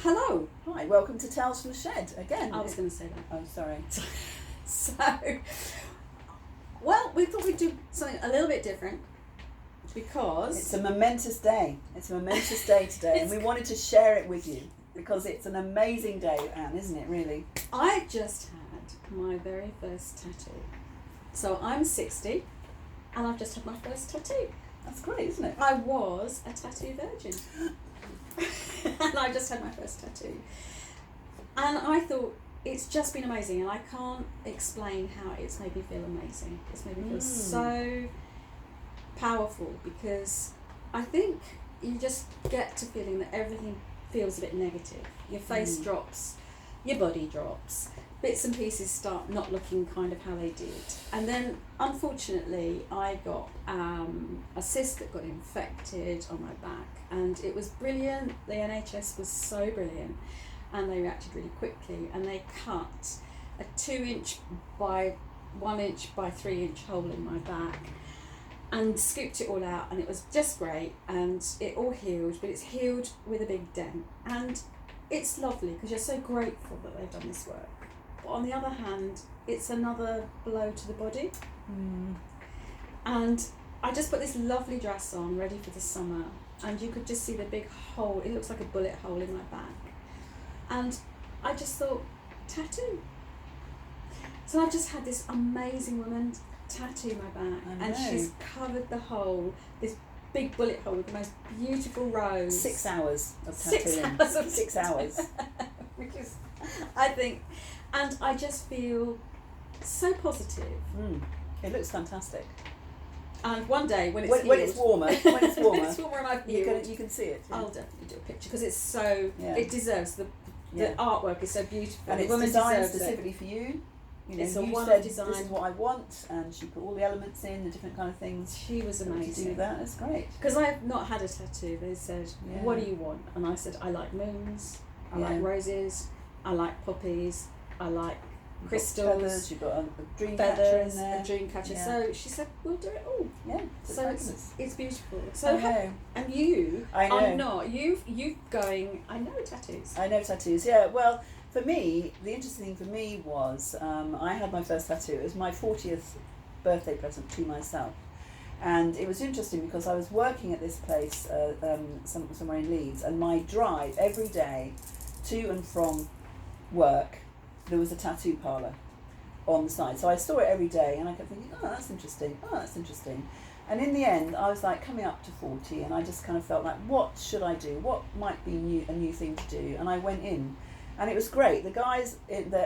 Hello. Hi, welcome to Tales from the Shed again. I was going to say that. Oh, sorry. So, well, we thought we'd do something a little bit different because It's a momentous day. It's a momentous day today, and we wanted to share it with you because it's an amazing day, Anne, isn't it, really? I just had my very first tattoo. So I'm 60 and I've just had my first tattoo. That's great, isn't it? I was a tattoo virgin. And I just had my first tattoo. And I thought, it's just been amazing, and I can't explain how it's made me feel amazing. It's made me feel so powerful, because I think you just get to feeling that everything feels a bit negative. Your face drops, your body drops, bits and pieces start not looking kind of how they did. And then, unfortunately, I got a cyst that got infected on my back, and it was brilliant. The NHS was so brilliant, and they reacted really quickly, and they cut a 2-inch by 1-inch by 3-inch hole in my back and scooped it all out, and it was just great, and it all healed, but it's healed with a big dent. And it's lovely because you're so grateful that they've done this work. But on the other hand, it's another blow to the body. And I just put this lovely dress on, ready for the summer, and you could just see the big hole. It looks like a bullet hole in my back. And I just thought, tattoo. So I've just had this amazing woman tattoo my back, and she's covered the hole, this big bullet hole with the most beautiful rose. 6 hours of tattooing. 6 hours of 6 hours. Which is, I think, and I just feel so positive. It looks fantastic. And one day when it's when it's warmer, when it's warmer, when it's warmer and I've healed, you can see it. Yeah. I'll definitely do a picture, because it's so, Yeah. it deserves, the artwork is so beautiful. And the it's woman designed deserves specifically for you. You know, It's a you one-off said design. this is what I want, and she put all the elements in, the different kind of things. She was To do amazing. that, that's great. Because I have not had a tattoo. They said, what do you want? And I said, I like moons, I like roses, I like poppies, I like crystals, Feathers, you've got a dream feathers, catcher in there. a dream catcher. Yeah. So she said, we'll do it all. Yeah, So it's beautiful. I So know. and you I know. are not. You going, I know tattoos. I know tattoos, yeah. Well, for me, the interesting thing for me was I had my first tattoo. It was my 40th birthday present to myself. And it was interesting because I was working at this place somewhere in Leeds, and my drive every day to and from work, there was a tattoo parlour on the side. So I saw it every day, and I kept thinking, oh, that's interesting, oh, that's interesting. And in the end, I was like coming up to 40, and I just kind of felt like, what should I do? What might be a new thing to do? And I went in, and it was great. The guys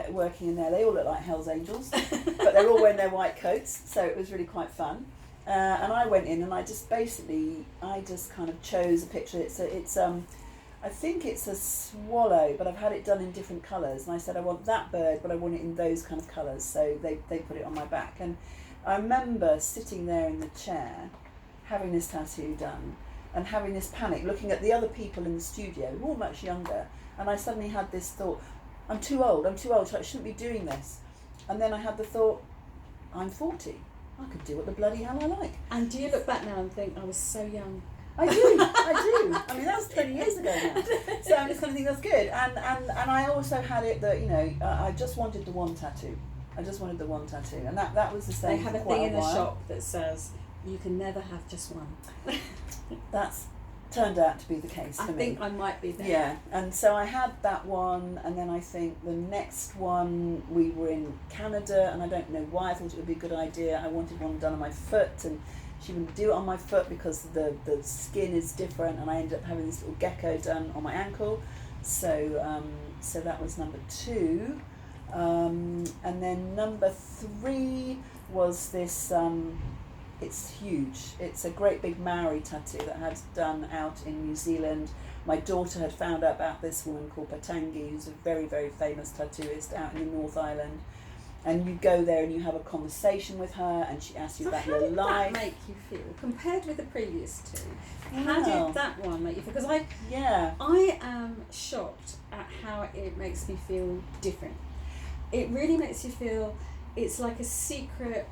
working in there, they all look like Hell's Angels, but they're all wearing their white coats, so it was really quite fun. And I went in, and I just kind of chose a picture. I think it's a swallow, but I've had it done in different colours. And I said, I want that bird, but I want it in those kind of colours. So they put it on my back. And I remember sitting there in the chair, having this tattoo done, and having this panic, looking at the other people in the studio, who were all much younger. And I suddenly had this thought, I'm too old, so I shouldn't be doing this. And then I had the thought, I'm 40. I could do what the bloody hell I like. And do you look back now and think, I was so young? I do. I mean, that was 20 years ago now. So I'm just going to think that's good. And I also had it that, I just wanted the one tattoo. And that was the same. They have a thing in the shop that says, you can never have just one. That's turned out to be the case for me. I think I might be there. Yeah, and so I had that one, and then I think the next one, we were in Canada, and I don't know why, I thought it would be a good idea. I wanted one done on my foot, and she wouldn't do it on my foot because the skin is different, and I ended up having this little gecko done on my ankle. So so that was number 2. And then number 3 was this, it's huge. It's a great big Maori tattoo that I had done out in New Zealand. My daughter had found out about this woman called Patangi, who's a very, very famous tattooist out in the North Island. And you go there and you have a conversation with her, and she asks you about your life. How did that make you feel compared with the previous 2? How did that one make you feel? Because I am shocked at how it makes me feel different. It really makes you feel it's like a secret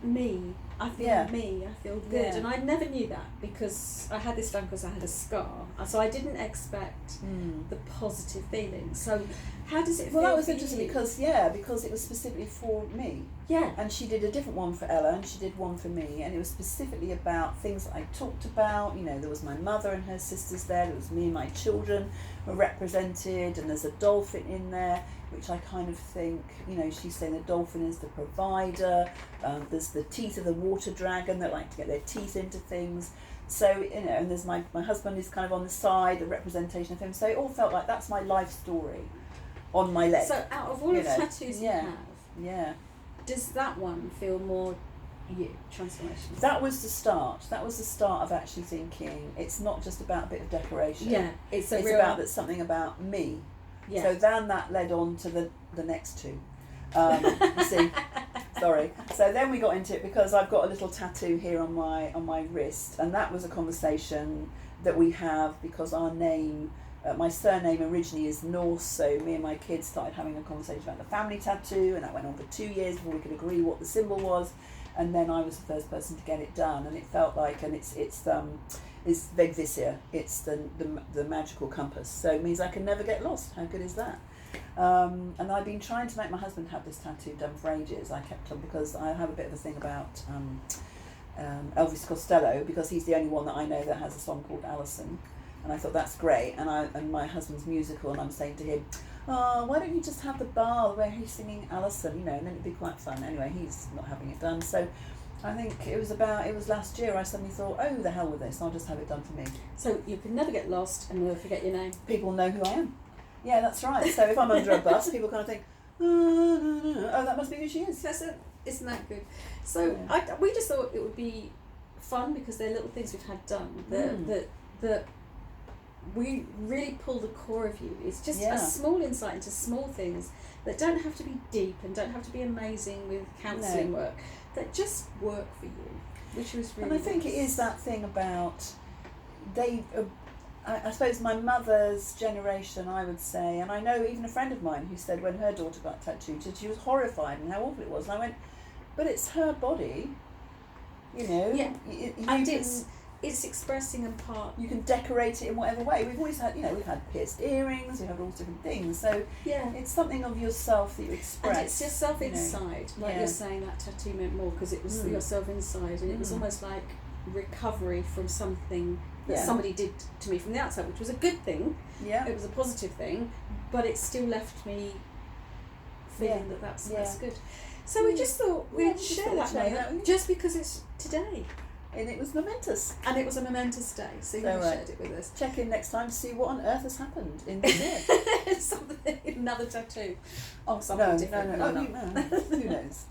me I feel Yeah. me, I feel good. Yeah. And I never knew that because I had this done because I had a scar. So I didn't expect the positive feeling. So how does it feel? Well, that was for interesting you? because it was specifically for me. Yeah. And she did a different one for Ella, and she did one for me, and it was specifically about things that I talked about. You know, there was my mother and her sisters there, there was me and my children were represented, and there's a dolphin in there, which I kind of think, you know, she's saying the dolphin is the provider, there's the teeth of the water dragon that like to get their teeth into things. So, you know, and there's my husband is kind of on the side, a representation of him. So it all felt like that's my life story on my leg. So out of all of the tattoos you have, Yeah. does that one feel more you, transformation? That was the start. That was the start of actually thinking it's not just about a bit of decoration. Yeah, it's real, about that's something about me. Yeah. So then that led on to the next two. You see, sorry. So then we got into it because I've got a little tattoo here on my wrist, and that was a conversation that we have because our name. My surname originally is Norse, so me and my kids started having a conversation about the family tattoo, and that went on for 2 years before we could agree what the symbol was, and then I was the first person to get it done, and it felt like, and it's Vegvisir, it's the magical compass, so it means I can never get lost. How good is that? And I've been trying to make my husband have this tattoo done for ages. I kept on because I have a bit of a thing about Elvis Costello, because he's the only one that I know that has a song called Alison. And I thought that's great, and my husband's musical, and I'm saying to him, oh, why don't you just have the bar where he's singing Alison, you know, and then it'd be quite fun. Anyway, he's not having it done, so I think it was last year I suddenly thought, oh, the hell with this, I'll just have it done for me. So you can never get lost and never forget your name. People know who I am. Yeah, that's right. So if I'm under a bus, people kind of think, oh, that must be who she is. That's it. Isn't that good? So Yeah. we just thought it would be fun because they're little things we've had done that we really pull the core of you. It's just a small insight into small things that don't have to be deep and don't have to be amazing with counselling work, that just work for you, which was really And I think it is that thing about I suppose my mother's generation, I would say, and I know even a friend of mine who said when her daughter got tattooed, she was horrified and how awful it was, and I went, but it's her body, you know. Yeah. And it's expressing a part. You can decorate it in whatever way. We've always had, we've had pierced earrings, we've had all different things. So it's something of yourself that you express. And it's yourself inside. Like you're saying, that tattoo meant more because it was yourself inside, and it was almost like recovery from something that somebody did to me from the outside, which was a good thing. Yeah. It was a positive thing, but it still left me feeling that's good. So we just thought we'd share that moment just because it's today. And it was momentous. And it was a momentous day, so you shared it with us. Check in next time to see what on earth has happened in this year. Something, another tattoo. Oh, something different. No. Who knows?